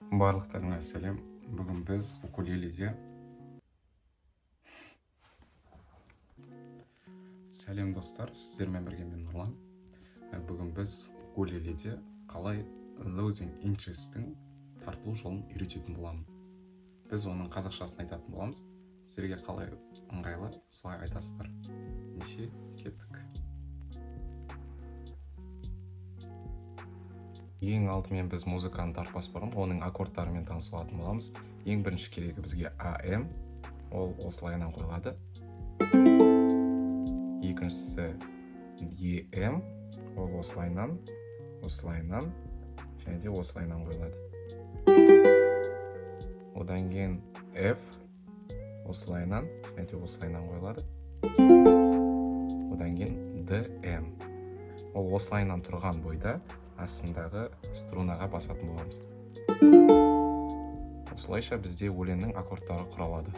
Барлықтарыңа сәлем. Бүгін біз укулеледе. Сәлем достар, сіздермен бірге мен Нұрлан. Бүгін біз укулеледе қалай losing interest-тің тартылу жолын үйрететін боламын. Біз оның қазақшасын айтатын боламыз. Сіздерге қалай ыңғайлы, солай айтасыздар. Неше, кеттік. Ең алдымен біз музыканы тартпас бұрын оның аккордтарымен танысып алатын боламыз. Ең бірінші керегі бізге AM, ол осылайынан қойылады. Екіншісі EM, ол осылайынан, және де осылайынан қойылады. Одан кейін F, осылайынан, және де осылайынан қойылады. Одан кейін DM, ол осылайынан тұрған бойда астындағы струнаға басатын боламыз. Осылайша бізде өлеңнің аккордтары құралады.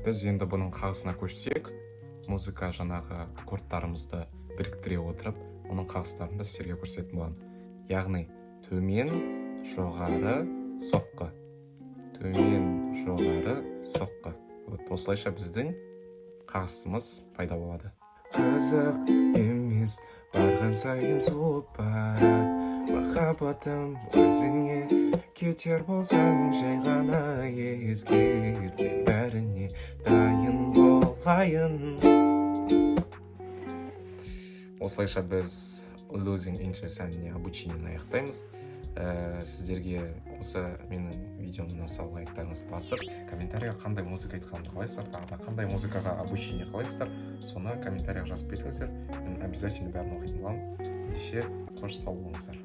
Біз енді бұның қағысына көшсек, музыка жаңағы аккордтарымызды біріктіре отырып, оның қағыстарын да сіздерге көрсететін боламын. Яғни төмен, жоғары, соққы. Төмен, жоғары, соққы. Осылайша біздің қағысымыз пайда болады. Қызық емес, барған сайын суып барады. Махаббатым өзіңе кетер болсаң, жай ғана ескерт, мен бәріне дайын болайын. Осылайша біз losing interest әніне обучениені аяқтаймыз. Сіздерге осы менің видеомның аса лайктарыңызды басып, комментарияға қандай музыка айтқанымды қалайсыздар, тағы қандай музыкаға обучение қалайсыздар, соны комментарияға жазып кетіңіздер. Мен обязательно бәрін оқитын боламын. Ендеше қош сау болыңыздар.